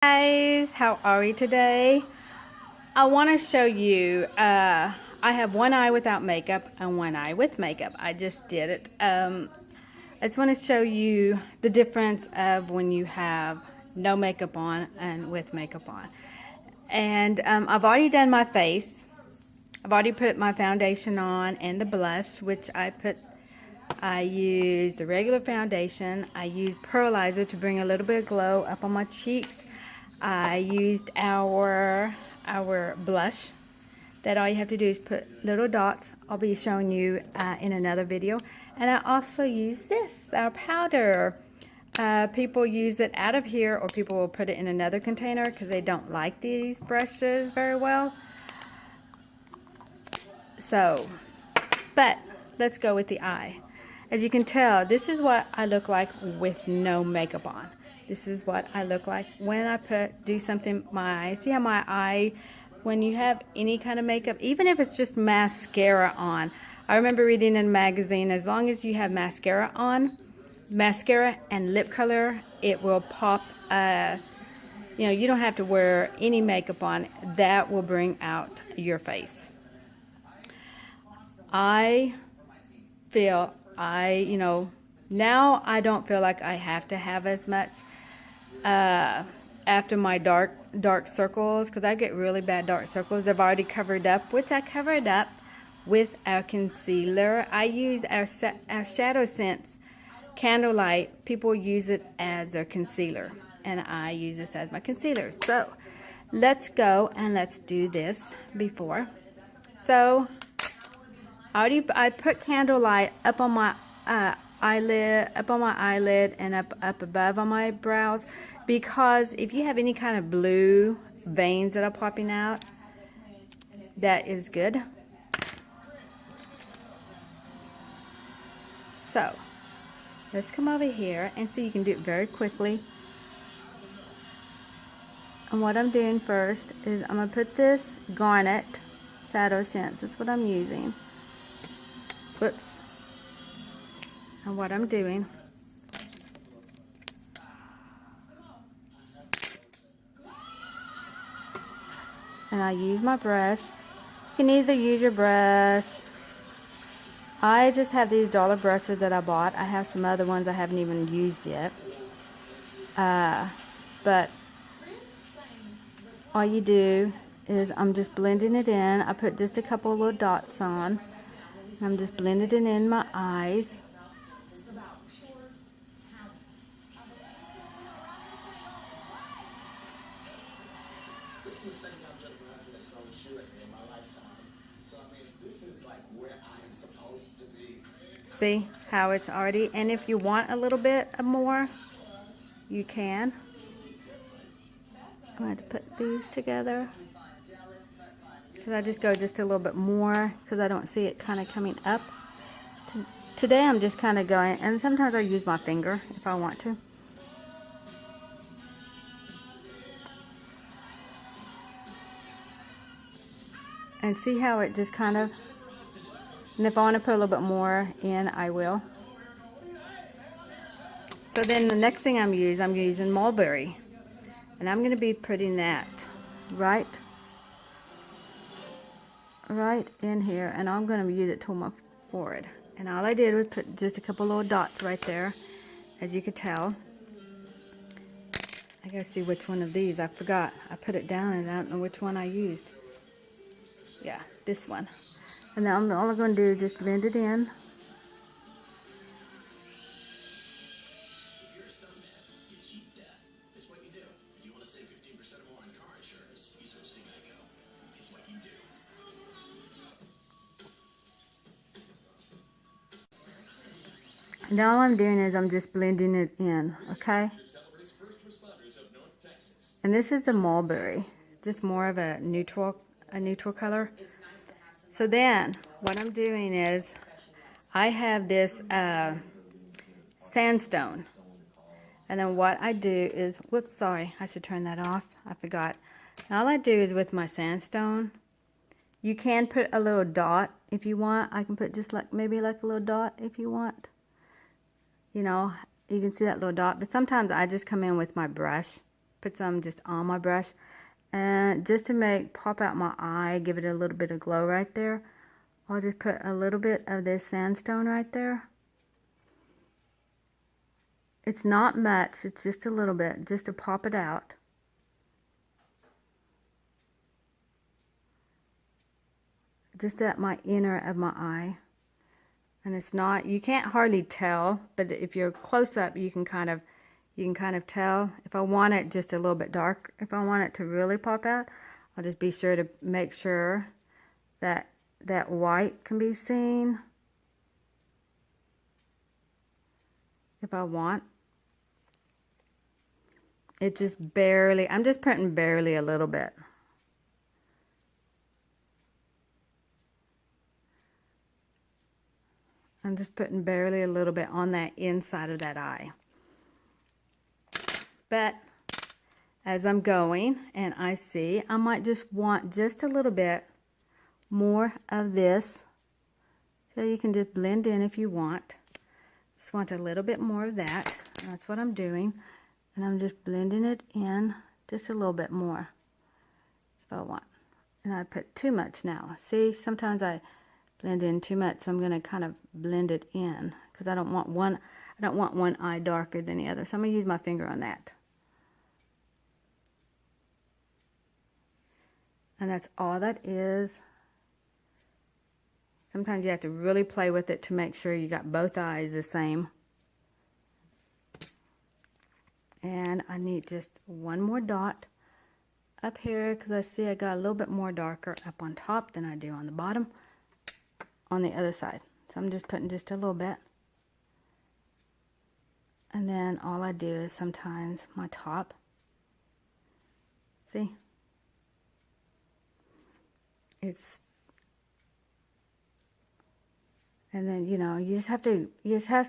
Guys, how are we today? I want to show you I have one eye without makeup and one eye with makeup. I just did it. I just want to show you the difference of when you have no makeup on and with makeup on. And I've already done my face. I've already put my foundation on and the blush, which I used the regular foundation. I used pearlizer to bring a little bit of glow up on my cheeks. I used our blush. That all you have to do is put little dots. I'll be showing you in another video. And I also use this, our powder. People use it out of here, or people will put it in another container because they don't like these brushes very well. So, but let's go with the eye. As you can tell, this is what I look like with no makeup on. This is what I look like when I do something with my eyes. See how my eye, when you have any kind of makeup, even if it's just mascara on. I remember reading in a magazine, as long as you have mascara on, mascara and lip color, it will pop. You don't have to wear any makeup on. That will bring out your face. I feel now I don't feel like I have to have as much after my dark circles, because I get really bad dark circles. I've already covered up, which I covered up with our concealer. I use our Shadow Sense Candlelight. People use it as their concealer, and I use this as my concealer. So let's go and let's do this before. So I put Candlelight up on my eyelid, and up above on my brows, because if you have any kind of blue veins that are popping out, that is good. So let's come over here and see. You can do it very quickly. And what I'm doing first is I'm going to put this Garnet Shadow Sense. That's what I'm using. Whoops. And what I'm doing, and I use my brush. You can either use your brush. I just have these dollar brushes that I bought. I have some other ones I haven't even used yet. But all you do is I'm just blending it in. I put just a couple of little dots on. I'm just blending it in my eyes. See how it's already, and if you want a little bit more, you can. I'm going to put these together, because I just go just a little bit more, because I don't see it kind of coming up. Today I'm just kind of going, and sometimes I use my finger if I want to. And see how it just kind of, and if I want to put a little bit more in, I will. So then the next thing I'm using mulberry. And I'm going to be putting that right in here. And I'm going to use it to my forehead. And all I did was put just a couple little dots right there, as you could tell. I gotta see which one of these. I forgot. I put it down and I don't know which one I used. Yeah, this one. And now all I'm going to do is just blend it in. Now all I'm doing is I'm just blending it in, okay? And this is the mulberry, just more of a neutral color. So then, what I'm doing is, I have this sandstone. And then what I do is, whoops, sorry, I should turn that off. I forgot. And all I do is with my sandstone, you can put a little dot if you want. I can put just maybe like a little dot if you want. You know, you can see that little dot. But sometimes I just come in with my brush put some just on my brush. And just to pop out my eye, give it a little bit of glow right there, I'll just put a little bit of this sandstone right there. It's not much, it's just a little bit, just to pop it out. Just at my inner of my eye. And it's not, you can't hardly tell, but if you're close up, you can kind of tell. If I want it just a little bit dark, if I want it to really pop out, I'll just be sure to make sure that that white can be seen. If I want. It just barely, I'm just putting barely a little bit. I'm just putting barely a little bit on that inside of that eye. But as I'm going and I see, I might just want just a little bit more of this. So you can just blend in if you want. Just want a little bit more of that. That's what I'm doing. And I'm just blending it in just a little bit more if I want. And I put too much now. See, sometimes I blend in too much, so I'm going to kind of blend it in because I don't want one eye darker than the other. So I'm going to use my finger on that. And that's all that is. Sometimes you have to really play with it to make sure you got both eyes the same. And I need just one more dot up here because I see I got a little bit more darker up on top than I do on the bottom on the other side. So I'm just putting just a little bit. And then all I do is sometimes my top. See? And then, you know, you just have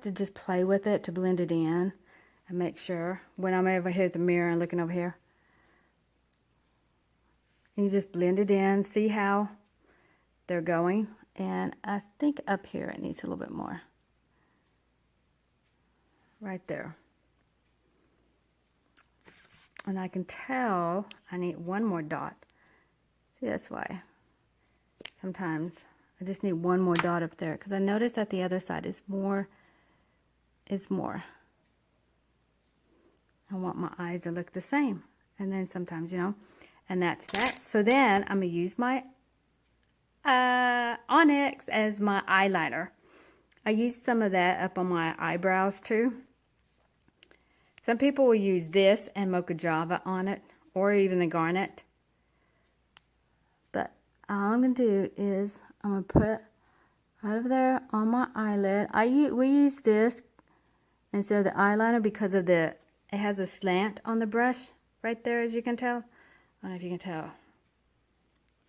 to just play with it to blend it in and make sure when I'm over here at the mirror and looking over here. And you just blend it in, see how they're going. And I think up here it needs a little bit more. Right there. And I can tell I need one more dot. See, that's why sometimes I just need one more dot up there because I noticed that the other side is more. I want my eyes to look the same. And then sometimes, you know, and that's that. So then I'm going to use my Onyx as my eyeliner. I used some of that up on my eyebrows too. Some people will use this and Mocha Java on it, or even the garnet. But all I'm going to do is I'm going to put right over there on my eyelid. We use this instead of the eyeliner because of it has a slant on the brush right there, as you can tell. I don't know if you can tell.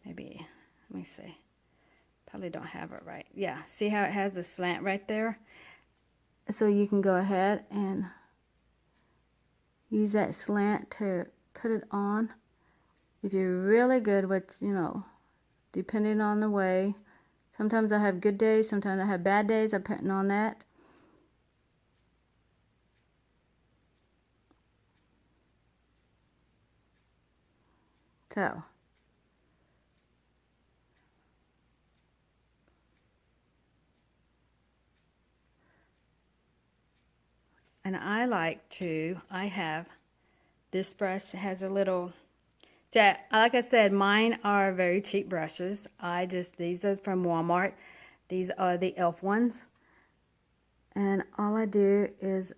Maybe, let me see. Probably don't have it right. Yeah, see how it has the slant right there? So you can go ahead and use that slant to put it on. If you're really good with, you know, depending on the way. Sometimes I have good days, sometimes I have bad days. I'm putting on that. So. And I have this brush that has a little, like I said, mine are very cheap brushes. These are from Walmart. These are the e.l.f. ones. And all I do is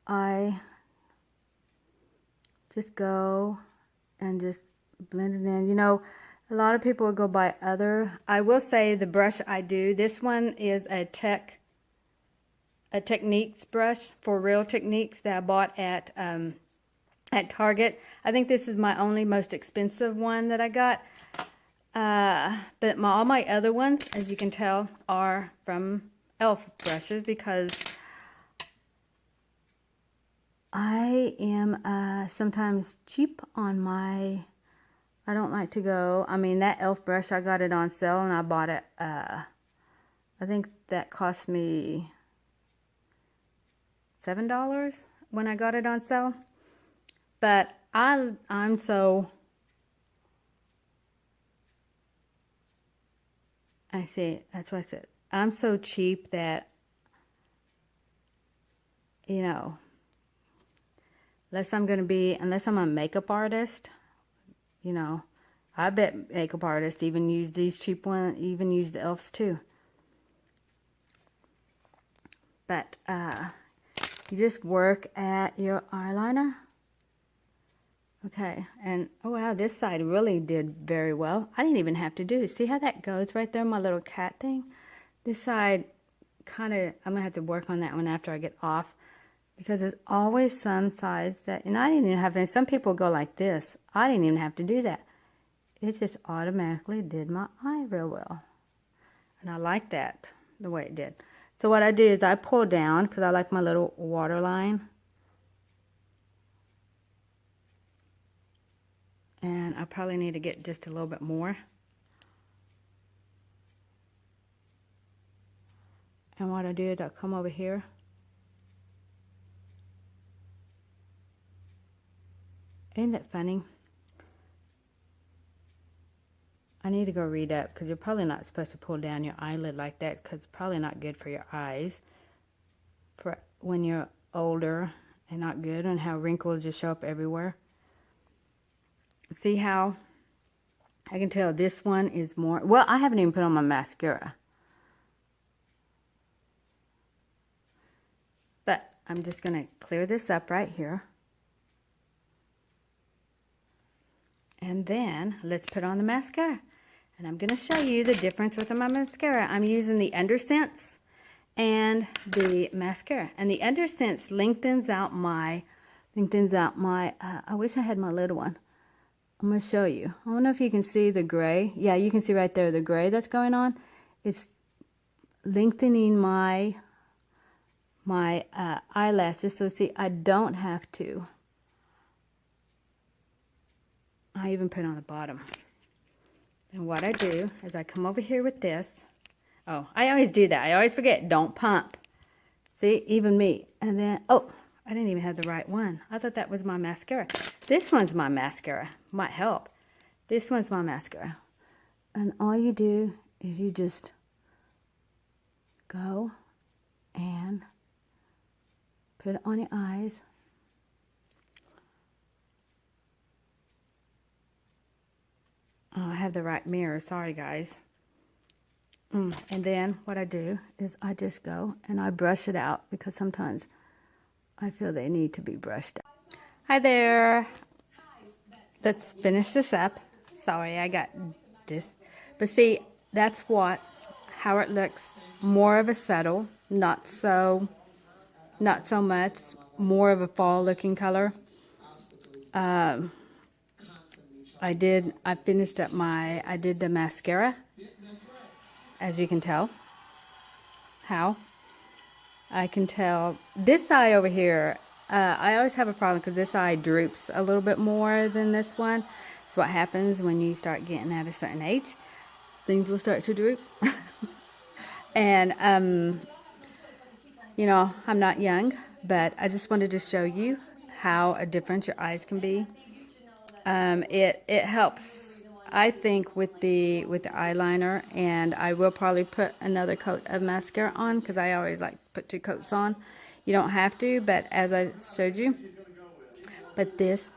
I just go and just blend it in. You know, a lot of people will go buy I will say the brush I do, this one is a Techniques brush for Real Techniques that I bought at Target. I think this is my most expensive one that I got. But all my other ones, as you can tell, are from e.l.f. brushes because I am sometimes cheap on my, I don't like to go, I mean that e.l.f. brush, I got it on sale and I bought it, I think that cost me $7 when I got it on sale. But I'm so, I see, that's what I said. I'm so cheap that, you know, unless I'm a makeup artist, you know, I bet makeup artists even use these cheap ones, even use the e.l.f.s too. But you just work at your eyeliner. Okay, and oh wow, this side really did very well. I didn't even have to do it. See how that goes right there, my little cat thing? This side kind of, I'm gonna have to work on that one after I get off, because there's always some sides that, and I didn't even have any, some people go like this. I didn't even have to do that. It just automatically did my eye real well. And I like that, the way it did. So what I did is I pull down, because I like my little waterline. And I probably need to get just a little bit more. And what I do is I come over here. Ain't that funny? I need to go read up, because you're probably not supposed to pull down your eyelid like that, because it's probably not good for your eyes for when you're older, and not good, and how wrinkles just show up everywhere. See how I can tell this one is more, well, I haven't even put on my mascara. But I'm just going to clear this up right here. And then let's put on the mascara. And I'm going to show you the difference with my mascara. I'm using the Undersense and the mascara. And the Undersense lengthens out my, I wish I had my little one. I'm going to show you. I don't know if you can see the gray. Yeah, you can see right there the gray that's going on. It's lengthening my eyelashes. So see, I don't have to. I even put it on the bottom. And what I do is I come over here with this. Oh, I always do that. I always forget. Don't pump. See, even me. And then, oh, I didn't even have the right one. I thought that was my mascara. This one's my mascara. Might help. This one's my mascara. And all you do is you just go and put it on your eyes. Oh, I have the right mirror. Sorry, guys. And then what I do is I just go and I brush it out, because sometimes I feel they need to be brushed out. Hi there. Let's finish this up. Sorry, I got this. But see, that's how it looks. More of a subtle, not so much, more of a fall looking color. I finished up I did the mascara, as you can tell. How? I can tell this eye over here, I always have a problem because this eye droops a little bit more than this one. It's what happens when you start getting at a certain age. Things will start to droop. And, you know, I'm not young, but I just wanted to show you how different your eyes can be. It helps, I think, with the eyeliner, and I will probably put another coat of mascara on, because I always like to put 2 coats on. You don't have to, but as I showed you. But this,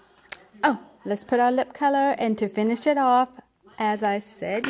oh, let's put our lip color, and to finish it off, as I said,